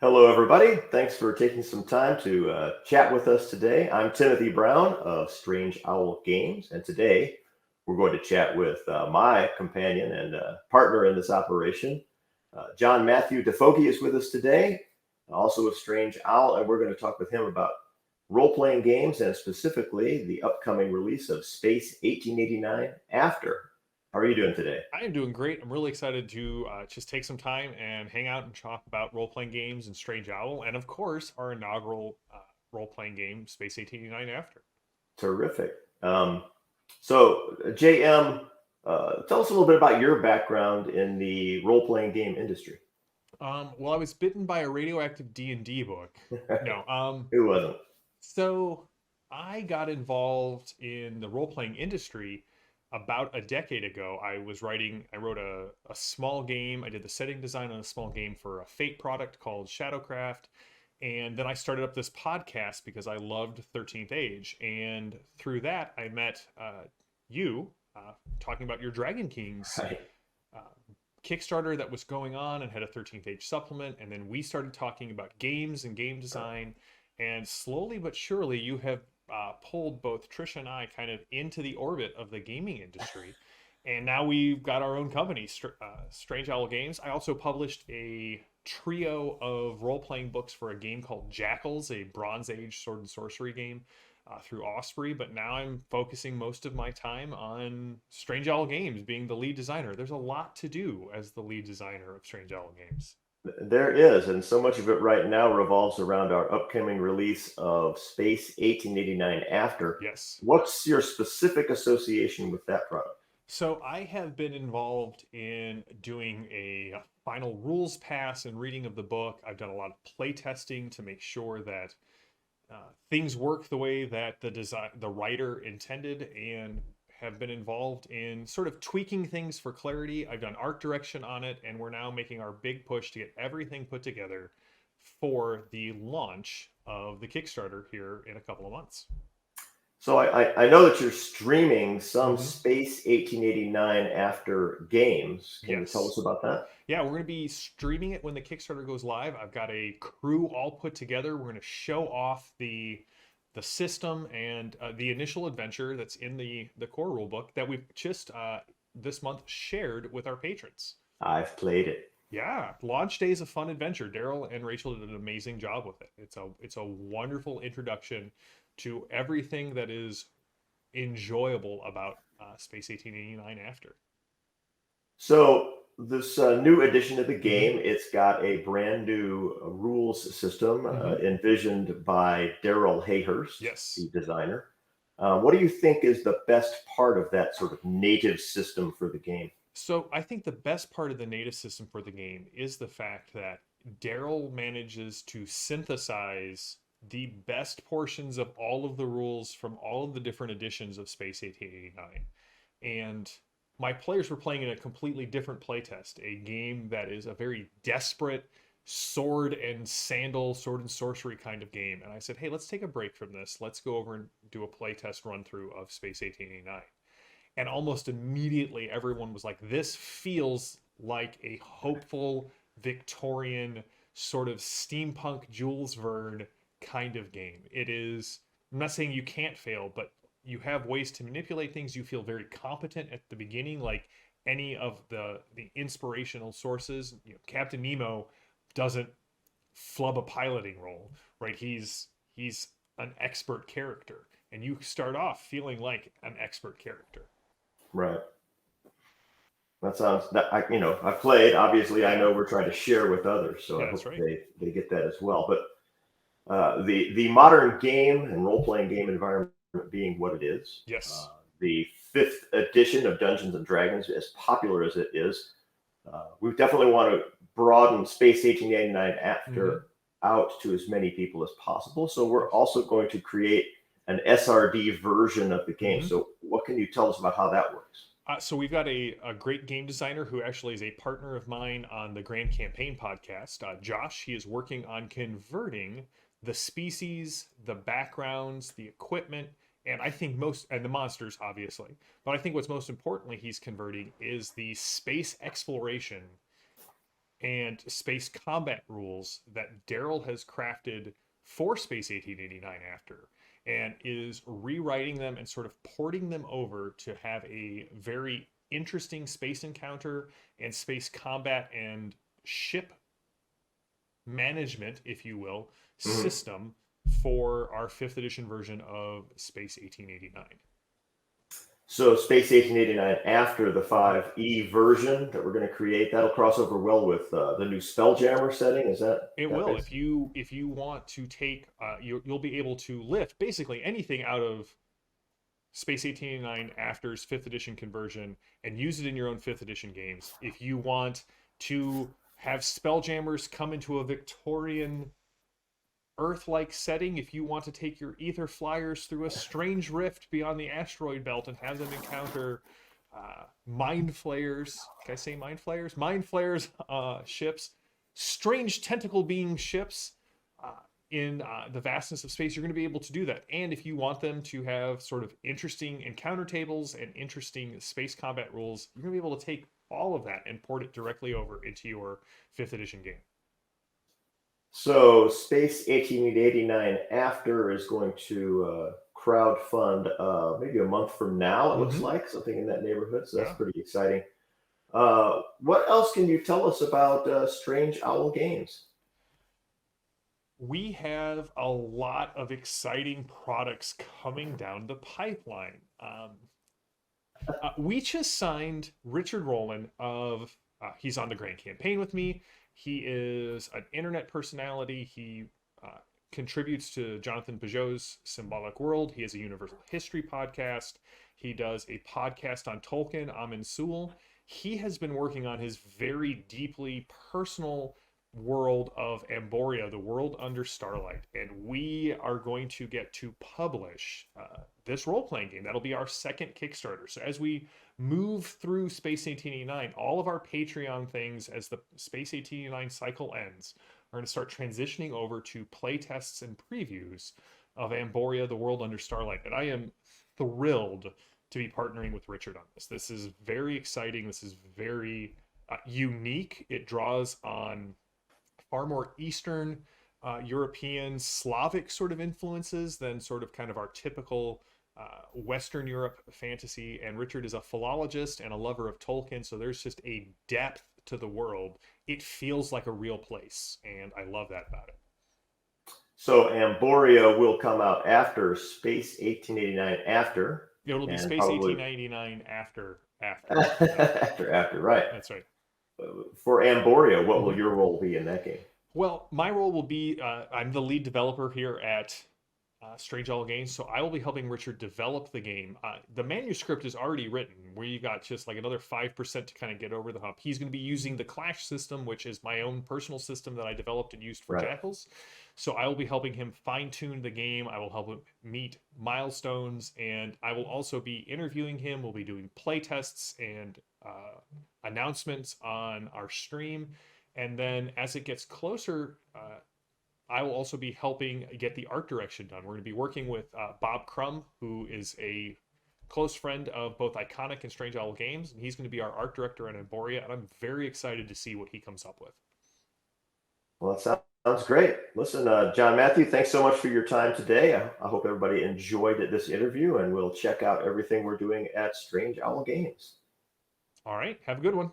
Hello, everybody. Thanks for taking some time to chat with us today. I'm Timothy Brown of Strange Owl Games, and today we're going to chat with my companion and partner in this operation. John Matthew DeFoggi is with us today, also of Strange Owl, and we're going to talk with him about role playing games and specifically the upcoming release of Space 1889 After. How are you doing today? I am doing great. I'm really excited to just take some time and hang out and talk about role playing games and Strange Owl, and of course, our inaugural role playing game, Space 1889 After. Terrific. JM, tell us a little bit about your background in the role-playing game industry. Well, I was bitten by a radioactive D&D book. No, Who wasn't? so I got involved in the role playing industry about a decade ago. I wrote a small game. I did the setting design on a small game for a Fate product called Shadowcraft. And then I started up this podcast because I loved 13th Age. And through that, I met you talking about your Dragon Kings Right. uh, Kickstarter that was going on and had a 13th Age supplement. And then we started talking about games and game design. And slowly but surely, you have pulled both Trisha and I kind of into the orbit of the gaming industry. And now we've got our own company, Strange Owl Games. I also published a trio of role playing books for a game called Jackals, a Bronze Age sword and sorcery game through Osprey. But now I'm focusing most of my time on Strange Owl Games, being the lead designer. There's a lot to do as the lead designer of Strange Owl Games. There is, and so much of it right now revolves around our upcoming release of Space 1889 After. Yes. What's your specific association with that product? So I have been involved in doing a final rules pass and reading of the book. I've done a lot of play testing to make sure that things work the way that the writer intended, and have been involved in sort of tweaking things for clarity. I've done art direction on it, and we're now making our big push to get everything put together for the launch of the Kickstarter here in a couple of months. So I know that you're streaming some Mm-hmm. Space 1889 After games. Can you tell Yes. us about that? Yeah, we're going to be streaming it when the Kickstarter goes live. I've got a crew all put together. We're going to show off the system and the initial adventure that's in the core rulebook that we've just this month shared with our patrons. I've played it. Yeah, launch day is a fun adventure. Daryl and Rachel did an amazing job with it. It's a wonderful introduction to everything that is enjoyable about Space 1889 After. So this new edition of the Mm-hmm. game, it's got a brand new rules system Mm-hmm. envisioned by Daryl Hayhurst, Yes. the designer. What do you think is the best part of that sort of native system for the game? So I think the best part of the native system for the game is the fact that Daryl manages to synthesize the best portions of all of the rules from all of the different editions of Space 1889. And my players were playing in a completely different playtest, a game that is a very desperate sword and sandal, sword and sorcery kind of game. And I said, hey, let's take a break from this. Let's go over and do a playtest run through of Space 1889. And almost immediately everyone was like, this feels like a hopeful Victorian sort of steampunk Jules Verne kind of game. It is, I'm not saying you can't fail, but you have ways to manipulate things. You feel very competent at the beginning, like any of the inspirational sources. Captain Nemo doesn't flub a piloting role, right? He's an expert character, and you start off feeling like an expert character. Right. That sounds that I've played. Obviously, I Yeah, know we're trying to share with others, so I yeah, that's hope right. they get that as well. But the modern game and role playing game environment being what it is, Yes. the fifth edition of Dungeons and Dragons, as popular as it is, we definitely want to broaden Space 1889 Mm-hmm. After out to as many people as possible. So we're Yes. also going to create an SRD version of the game. Mm-hmm. So what can you tell us about how that works? So we've got a great game designer who actually is a partner of mine on the Grand Campaign podcast. Josh, he is working on converting the species, the backgrounds, the equipment, and I think and the monsters, obviously. But I think what's most importantly he's converting is the space exploration and space combat rules that Daryl has crafted for Space 1889 After, and is rewriting them and sort of porting them over to have a very interesting space encounter and space combat and ship management, if you will, Mhm. system for our 5th edition version of Space 1889. So Space 1889 after the Mhm. 5e version that we're going to create, that'll cross over well with the new Spelljammer setting. Is that It that will. base? If you want to take, you'll be able to lift basically anything out of Space 1889 After's 5th edition conversion and use it in your own 5th edition games. If you want to have Spelljammers come into a Victorian Earth-like setting, if you want to take your ether flyers through a strange rift beyond the asteroid belt and have them encounter mind flayers, can I say mind flayers? Mind flayers ships, strange tentacle being ships uh, in the vastness of space, you're going to be able to do that. And if you want them to have sort of interesting encounter tables and interesting space combat rules, you're going to be able to take all of that and port it directly over into your 5th edition game. So Space 1889 after is going to crowd fund maybe a month from now. It looks Mm-hmm. like something in that neighborhood. So that's Yeah. pretty exciting. What else can you tell us about Strange Owl Games? We have a lot of exciting products coming down the pipeline. We just signed Richard Rowland of, he's on the Grand Campaign with me. He is an internet personality. He uh, contributes to Jonathan Peugeot's Symbolic World. He has a universal history podcast. He does a podcast on Tolkien, Amin Sewell. He has been working on his very deeply personal world of Amboria, the world under starlight. And we are going to get to publish this role playing game. That'll be our second Kickstarter. So as we move through Space 1889, all of our Patreon things, as the Space 1889 cycle ends, are going to start transitioning over to play tests and previews of Amboria, the world under starlight. And I am thrilled to be partnering with Richard on this. This is very exciting. This is very unique. It draws on far more Eastern European, Slavic sort of influences than sort of kind of our typical Western Europe fantasy. And Richard is a philologist and a lover of Tolkien, so there's just a depth to the world. It feels like a real place, and I love that about it. So Amboria will come out after Space 1889 after, It'll be and Space probably 1899 after. Yeah, after, right. that's right. For Amboria, what will Mm-hmm. your role be in that game? Well, my role will be I'm the lead developer here at Strange Owl Games, so I will be helping Richard develop the game. The manuscript is already written. We got just like another 5% to kind of get over the hump. He's going to be using the Clash system, which is my own personal system that I developed and used for Right. Jackals. So I will be helping him fine tune the game. I will help him meet milestones, and I will also be interviewing him. We'll be doing play tests and announcements on our stream. And then as it gets closer, I will also be helping get the art direction done. We're going to be working with Bob Crum, who is a close friend of both Iconic and Strange Owl Games, and he's going to be our art director on Emboria, and I'm very excited to see what he comes up with. Well, that sounds great. Listen, John Matthew, thanks so much for your time today. I hope everybody enjoyed this interview, and we'll check out everything we're doing at Strange Owl Games. All right, have a good one.